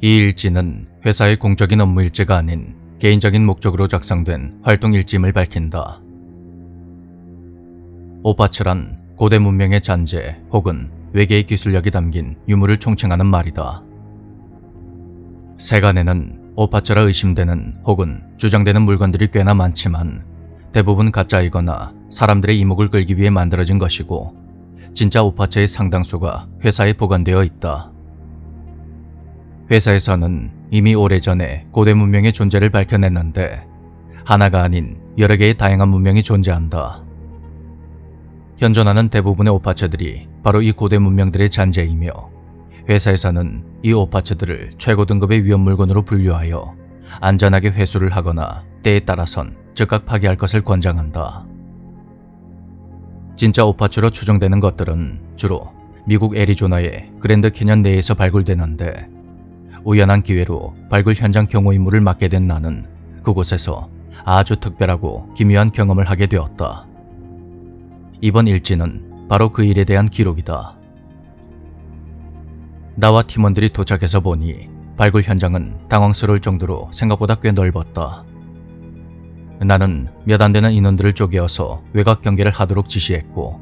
이 일지는 회사의 공적인 업무 일지가 아닌 개인적인 목적으로 작성된 활동 일지임을 밝힌다. 오파츠란 고대 문명의 잔재 혹은 외계의 기술력이 담긴 유물을 총칭하는 말이다. 세간에는 오파츠라 의심되는 혹은 주장되는 물건들이 꽤나 많지만 대부분 가짜이거나 사람들의 이목을 끌기 위해 만들어진 것이고 진짜 오파츠의 상당수가 회사에 보관되어 있다. 회사에서는 이미 오래전에 고대 문명의 존재를 밝혀냈는데 하나가 아닌 여러 개의 다양한 문명이 존재한다. 현존하는 대부분의 오파츠들이 바로 이 고대 문명들의 잔재이며 회사에서는 이 오파츠들을 최고 등급의 위험 물건으로 분류하여 안전하게 회수를 하거나 때에 따라선 즉각 파기할 것을 권장한다. 진짜 오파츠로 추정되는 것들은 주로 미국 애리조나의 그랜드 캐년 내에서 발굴되는데 우연한 기회로 발굴 현장 경호 임무를 맡게 된 나는 그곳에서 아주 특별하고 기묘한 경험을 하게 되었다. 이번 일지는 바로 그 일에 대한 기록이다. 나와 팀원들이 도착해서 보니 발굴 현장은 당황스러울 정도로 생각보다 꽤 넓었다. 나는 몇 안 되는 인원들을 쪼개어서 외곽 경계를 하도록 지시했고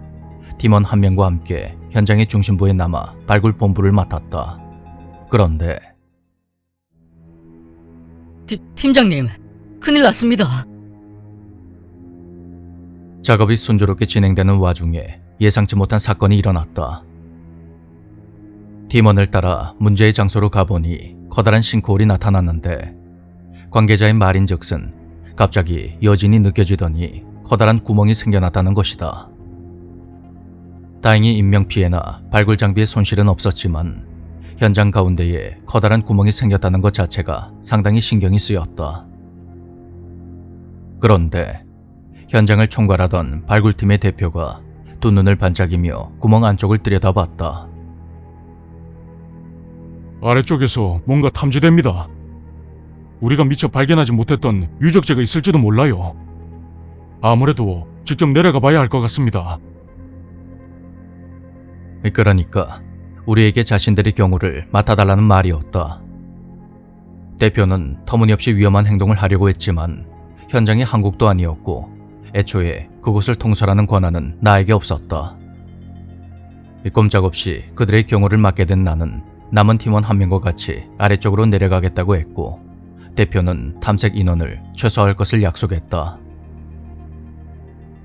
팀원 한 명과 함께 현장의 중심부에 남아 발굴 본부를 맡았다. 그런데 팀장님, 큰일 났습니다. 작업이 순조롭게 진행되는 와중에 예상치 못한 사건이 일어났다. 팀원을 따라 문제의 장소로 가보니 커다란 싱크홀이 나타났는데 관계자의 말인즉슨 갑자기 여진이 느껴지더니 커다란 구멍이 생겨났다는 것이다. 다행히 인명피해나 발굴 장비의 손실은 없었지만 현장 가운데에 커다란 구멍이 생겼다는 것 자체가 상당히 신경이 쓰였다. 그런데 현장을 총괄하던 발굴팀의 대표가 두 눈을 반짝이며 구멍 안쪽을 들여다봤다. 아래쪽에서 뭔가 탐지됩니다. 우리가 미처 발견하지 못했던 유적재가 있을지도 몰라요. 아무래도 직접 내려가 봐야 할 것 같습니다. 그러니까 우리에게 자신들의 경우를 맡아달라는 말이었다. 대표는 터무니없이 위험한 행동을 하려고 했지만 현장이 한국도 아니었고 애초에 그곳을 통솔하는 권한은 나에게 없었다. 꼼짝없이 그들의 경우를 맡게 된 나는 남은 팀원 한 명과 같이 아래쪽으로 내려가겠다고 했고 대표는 탐색 인원을 최소화할 것을 약속했다.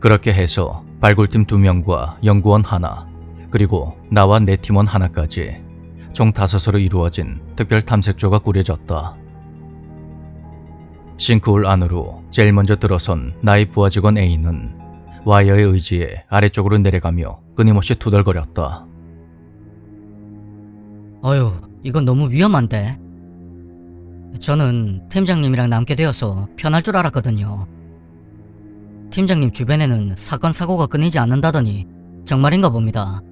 그렇게 해서 발굴팀 2명과 연구원 하나 그리고 나와 내 팀원 하나까지 총 5으로 이루어진 특별 탐색조가 꾸려졌다. 싱크홀 안으로 제일 먼저 들어선 나의 부하 직원 A는 와이어의 의지에 아래쪽으로 내려가며 끊임없이 투덜거렸다. 어휴, 이건 너무 위험한데. 저는 팀장님이랑 남게 되어서 편할 줄 알았거든요. 팀장님 주변에는 사건 사고가 끊이지 않는다더니 정말인가 봅니다.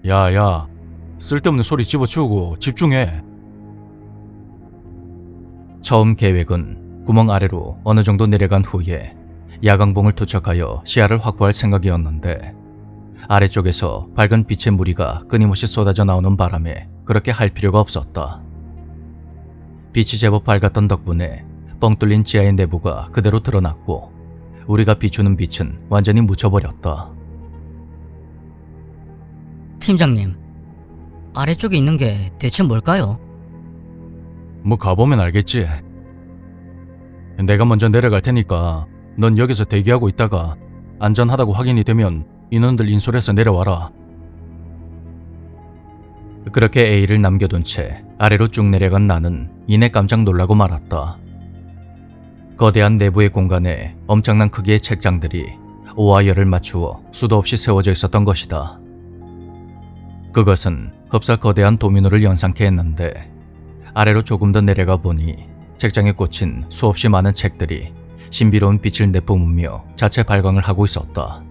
야야, 쓸데없는 소리 집어치우고 집중해. 처음 계획은 구멍 아래로 어느 정도 내려간 후에 야광봉을 투척하여 시야를 확보할 생각이었는데 아래쪽에서 밝은 빛의 무리가 끊임없이 쏟아져 나오는 바람에 그렇게 할 필요가 없었다. 빛이 제법 밝았던 덕분에 뻥 뚫린 지하의 내부가 그대로 드러났고 우리가 비추는 빛은 완전히 묻혀버렸다. 팀장님, 아래쪽에 있는 게 대체 뭘까요? 뭐 가보면 알겠지. 내가 먼저 내려갈 테니까 넌 여기서 대기하고 있다가 안전하다고 확인이 되면 인원들 인솔해서 내려와라. 그렇게 A를 남겨둔 채 아래로 쭉 내려간 나는 이내 깜짝 놀라고 말았다. 거대한 내부의 공간에 엄청난 크기의 책장들이 오와 열을 맞추어 수도 없이 세워져 있었던 것이다. 그것은 흡사 거대한 도미노를 연상케 했는데 아래로 조금 더 내려가 보니 책장에 꽂힌 수없이 많은 책들이 신비로운 빛을 내뿜으며 자체 발광을 하고 있었다.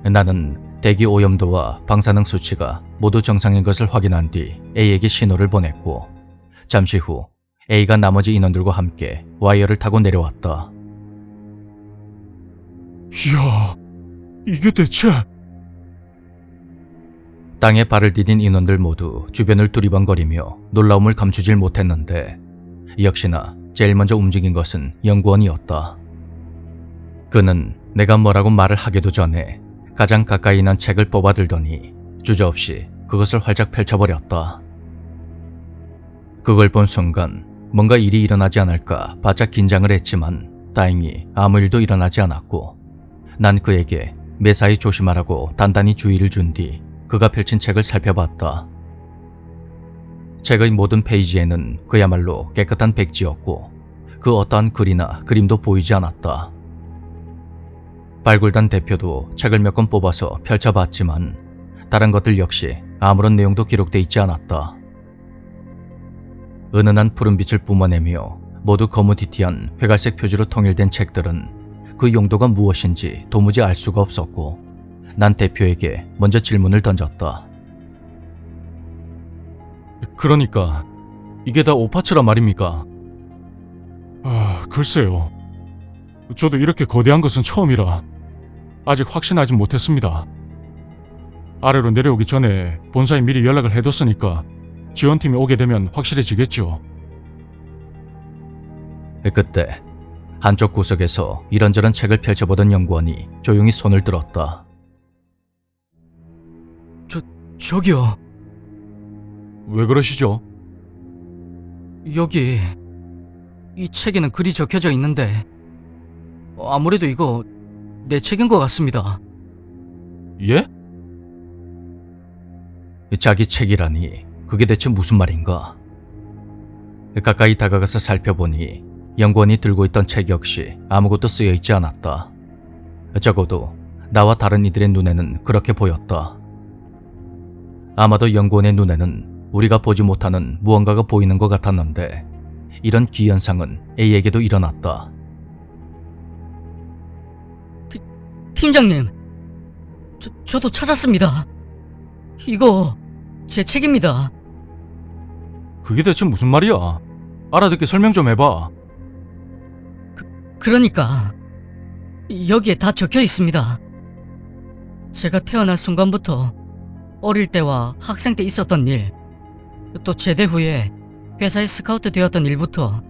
나는 대기 오염도와 방사능 수치가 모두 정상인 것을 확인한 뒤 A에게 신호를 보냈고 잠시 후 A가 나머지 인원들과 함께 와이어를 타고 내려왔다. 이야, 이게 대체... 땅에 발을 디딘 인원들 모두 주변을 두리번거리며 놀라움을 감추질 못했는데 역시나 제일 먼저 움직인 것은 연구원이었다. 그는 내가 뭐라고 말을 하기도 전에 가장 가까이 난 책을 뽑아들더니 주저없이 그것을 활짝 펼쳐버렸다. 그걸 본 순간 뭔가 일이 일어나지 않을까 바짝 긴장을 했지만 다행히 아무 일도 일어나지 않았고 난 그에게 매사에 조심하라고 단단히 주의를 준 뒤 그가 펼친 책을 살펴봤다. 책의 모든 페이지에는 그야말로 깨끗한 백지였고 그 어떠한 글이나 그림도 보이지 않았다. 발굴단 대표도 책을 몇 권 뽑아서 펼쳐봤지만 다른 것들 역시 아무런 내용도 기록돼 있지 않았다. 은은한 푸른빛을 뿜어내며 모두 거무튀튀한 회갈색 표지로 통일된 책들은 그 용도가 무엇인지 도무지 알 수가 없었고 난 대표에게 먼저 질문을 던졌다. 그러니까 이게 다 오파츠란 말입니까? 글쎄요. 저도 이렇게 거대한 것은 처음이라 아직 확신하진 못했습니다. 아래로 내려오기 전에 본사에 미리 연락을 해뒀으니까 지원팀이 오게 되면 확실해지겠죠. 그때 한쪽 구석에서 이런저런 책을 펼쳐보던 연구원이 조용히 손을 들었다. 저기요. 왜 그러시죠? 여기 이 책에는 글이 적혀져 있는데 아무래도 이거 내 책인 것 같습니다. 예? 자기 책이라니 그게 대체 무슨 말인가? 가까이 다가가서 살펴보니 연구원이 들고 있던 책 역시 아무것도 쓰여 있지 않았다. 적어도 나와 다른 이들의 눈에는 그렇게 보였다. 아마도 연구원의 눈에는 우리가 보지 못하는 무언가가 보이는 것 같았는데 이런 기현상은 A에게도 일어났다. 팀장님, 저도 찾았습니다. 이거 제 책입니다. 그게 대체 무슨 말이야? 알아듣게 설명 좀 해봐. 그러니까 여기에 다 적혀 있습니다. 제가 태어난 순간부터 어릴 때와 학생 때 있었던 일, 또 제대 후에 회사에 스카우트 되었던 일부터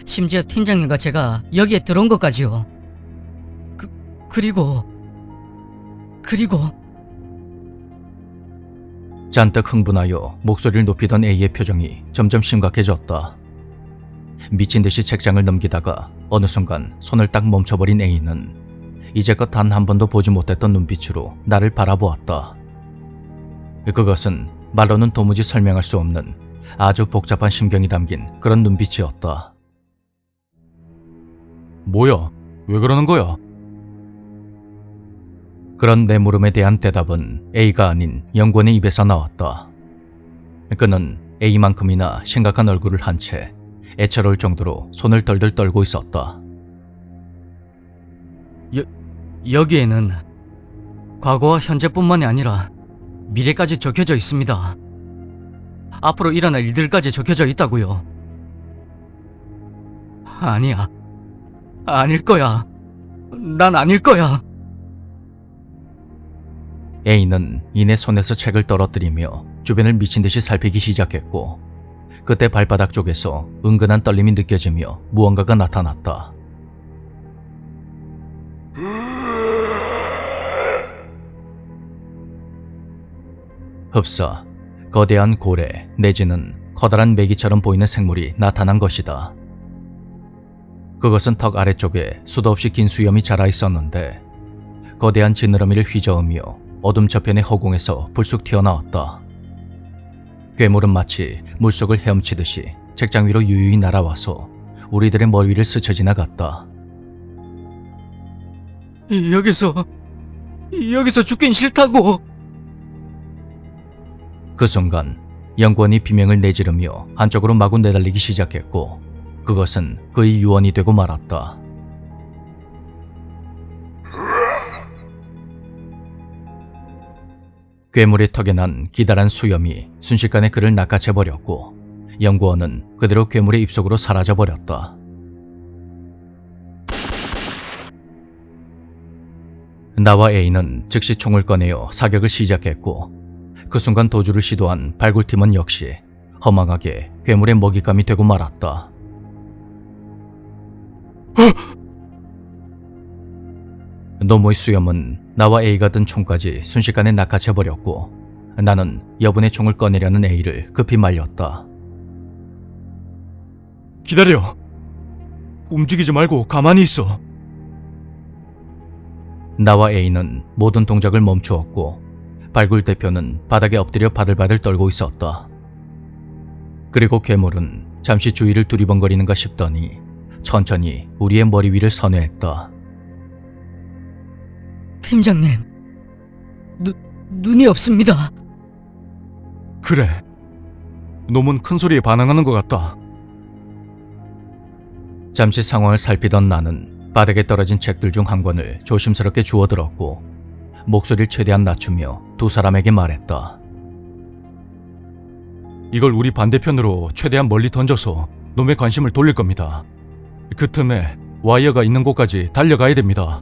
심지어 팀장님과 제가 여기에 들어온 것까지요. 그리고 잔뜩 흥분하여 목소리를 높이던 A의 표정이 점점 심각해졌다. 미친 듯이 책장을 넘기다가 어느 순간 손을 딱 멈춰버린 A는 이제껏 단 한 번도 보지 못했던 눈빛으로 나를 바라보았다. 그것은 말로는 도무지 설명할 수 없는 아주 복잡한 심경이 담긴 그런 눈빛이었다. 뭐야? 왜 그러는 거야? 그런 내 물음에 대한 대답은 A가 아닌 연구원의 입에서 나왔다. 그는 A만큼이나 심각한 얼굴을 한 채 애처로울 정도로 손을 덜덜 떨고 있었다. 여기에는 과거와 현재뿐만이 아니라 미래까지 적혀져 있습니다. 앞으로 일어날 일들까지 적혀져 있다고요. 아니야. 아닐 거야. 난 아닐 거야. A는 이내 손에서 책을 떨어뜨리며 주변을 미친 듯이 살피기 시작했고 그때 발바닥 쪽에서 은근한 떨림이 느껴지며 무언가가 나타났다. 흡사, 거대한 고래 내지는 커다란 메기처럼 보이는 생물이 나타난 것이다. 그것은 턱 아래쪽에 수도 없이 긴 수염이 자라 있었는데 거대한 지느러미를 휘저으며 어둠 저편의 허공에서 불쑥 튀어나왔다. 괴물은 마치 물속을 헤엄치듯이 책장 위로 유유히 날아와서 우리들의 머리 위를 스쳐 지나갔다. 여기서 죽긴 싫다고. 그 순간 연구원이 비명을 내지르며 한쪽으로 마구 내달리기 시작했고 그것은 그의 유언이 되고 말았다. 괴물의 턱에 난 기다란 수염이 순식간에 그를 낚아채버렸고 연구원은 그대로 괴물의 입속으로 사라져버렸다. 나와 A는 즉시 총을 꺼내어 사격을 시작했고 그 순간 도주를 시도한 발굴팀은 역시 허망하게 괴물의 먹잇감이 되고 말았다. 노모의 수염은 나와 A가 든 총까지 순식간에 낚아채버렸고 나는 여분의 총을 꺼내려는 A를 급히 말렸다. 기다려. 움직이지 말고 가만히 있어. 나와 A는 모든 동작을 멈추었고 발굴 대표는 바닥에 엎드려 바들바들 떨고 있었다. 그리고 괴물은 잠시 주위를 두리번거리는가 싶더니 천천히 우리의 머리 위를 선회했다. 팀장님, 눈이 없습니다. 그래. 놈은 큰 소리에 반항하는 것 같다. 잠시 상황을 살피던 나는 바닥에 떨어진 책들 중 한 권을 조심스럽게 주워들었고 목소리를 최대한 낮추며 두 사람에게 말했다. 이걸 우리 반대편으로 최대한 멀리 던져서 놈의 관심을 돌릴 겁니다. 그 틈에 와이어가 있는 곳까지 달려가야 됩니다.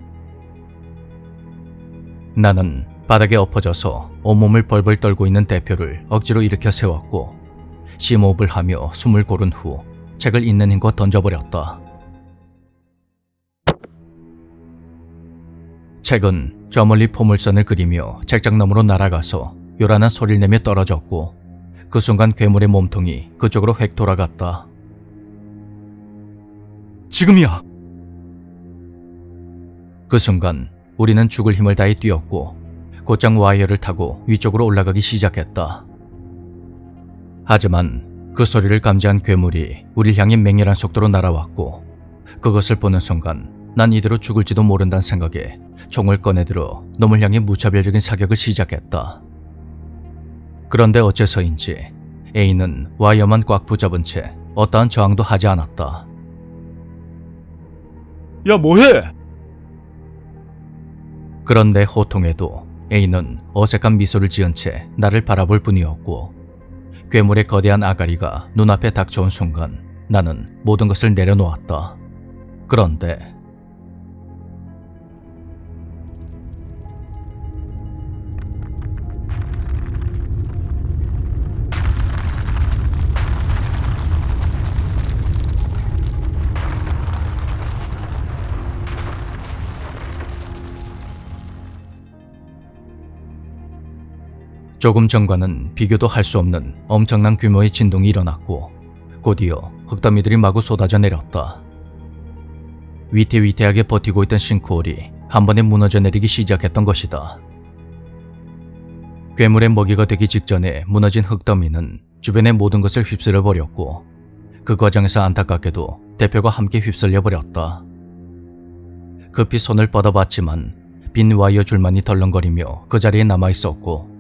나는 바닥에 엎어져서 온몸을 벌벌 떨고 있는 대표를 억지로 일으켜 세웠고 심호흡을 하며 숨을 고른 후 책을 있는 힘껏 던져버렸다. 책은 저 멀리 포물선을 그리며 책장 너머로 날아가서 요란한 소리를 내며 떨어졌고 그 순간 괴물의 몸통이 그쪽으로 획 돌아갔다. 지금이야. 그 순간 우리는 죽을 힘을 다해 뛰었고 곧장 와이어를 타고 위쪽으로 올라가기 시작했다. 하지만 그 소리를 감지한 괴물이 우리를 향해 맹렬한 속도로 날아왔고 그것을 보는 순간 난 이대로 죽을지도 모른다는 생각에 총을 꺼내들어 놈을 향해 무차별적인 사격을 시작했다. 그런데 어째서인지 A는 와이어만 꽉 붙잡은 채 어떠한 저항도 하지 않았다. 야, 뭐해? 그런데 호통에도 A는 어색한 미소를 지은 채 나를 바라볼 뿐이었고 괴물의 거대한 아가리가 눈앞에 닥쳐온 순간 나는 모든 것을 내려놓았다. 그런데 조금 전과는 비교도 할 수 없는 엄청난 규모의 진동이 일어났고 곧이어 흙더미들이 마구 쏟아져 내렸다. 위태위태하게 버티고 있던 싱크홀이 한 번에 무너져 내리기 시작했던 것이다. 괴물의 먹이가 되기 직전에 무너진 흙더미는 주변의 모든 것을 휩쓸어 버렸고 그 과정에서 안타깝게도 대표가 함께 휩쓸려 버렸다. 급히 손을 뻗어봤지만 빈 와이어 줄만이 덜렁거리며 그 자리에 남아있었고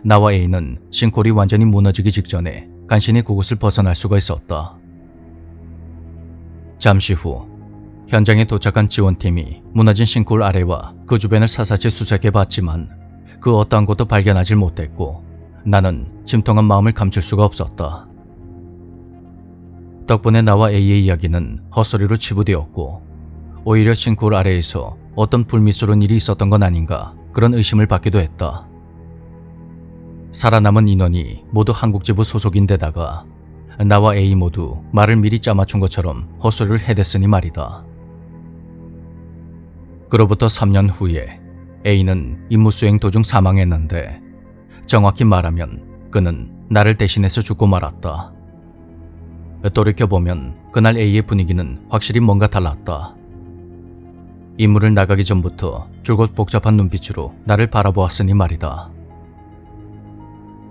나와 A는 싱크홀이 완전히 무너지기 직전에 간신히 그곳을 벗어날 수가 있었다. 잠시 후 현장에 도착한 지원팀이 무너진 싱크홀 아래와 그 주변을 사사치 수색해봤지만 그 어떠한 곳도 발견하지 못했고 나는 침통한 마음을 감출 수가 없었다. 덕분에 나와 A의 이야기는 헛소리로 치부되었고 오히려 싱크홀 아래에서 어떤 불미스러운 일이 있었던 건 아닌가 그런 의심을 받기도 했다. 살아남은 인원이 모두 한국지부 소속인데다가 나와 A 모두 말을 미리 짜맞춘 것처럼 헛소리를 해댔으니 말이다. 그로부터 3년 후에 A는 임무수행 도중 사망했는데 정확히 말하면 그는 나를 대신해서 죽고 말았다. 돌이켜보면 그날 A의 분위기는 확실히 뭔가 달랐다. 임무를 나가기 전부터 줄곧 복잡한 눈빛으로 나를 바라보았으니 말이다.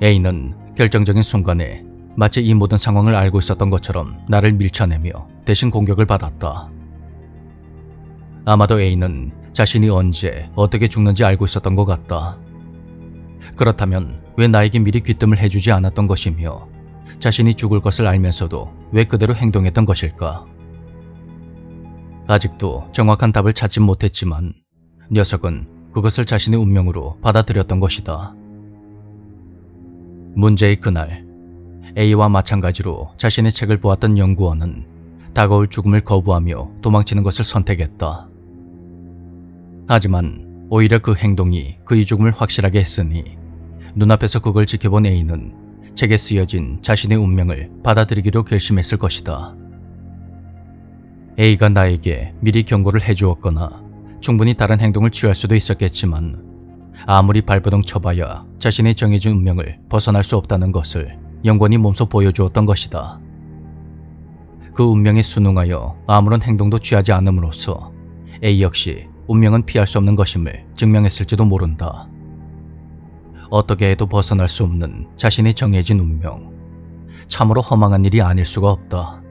A는 결정적인 순간에 마치 이 모든 상황을 알고 있었던 것처럼 나를 밀쳐내며 대신 공격을 받았다. 아마도 A는 자신이 언제 어떻게 죽는지 알고 있었던 것 같다. 그렇다면 왜 나에게 미리 귀뜸을 해주지 않았던 것이며 자신이 죽을 것을 알면서도 왜 그대로 행동했던 것일까? 아직도 정확한 답을 찾지 못했지만 녀석은 그것을 자신의 운명으로 받아들였던 것이다. 문제의 그날 A와 마찬가지로 자신의 책을 보았던 연구원은 다가올 죽음을 거부하며 도망치는 것을 선택했다. 하지만 오히려 그 행동이 그의 죽음을 확실하게 했으니 눈앞에서 그걸 지켜본 A는 책에 쓰여진 자신의 운명을 받아들이기로 결심했을 것이다. A가 나에게 미리 경고를 해주었거나 충분히 다른 행동을 취할 수도 있었겠지만 아무리 발버둥 쳐봐야 자신의 정해진 운명을 벗어날 수 없다는 것을 영원히 몸소 보여주었던 것이다. 그 운명에 순응하여 아무런 행동도 취하지 않음으로써 A 역시 운명은 피할 수 없는 것임을 증명했을지도 모른다. 어떻게 해도 벗어날 수 없는 자신의 정해진 운명. 참으로 허망한 일이 아닐 수가 없다.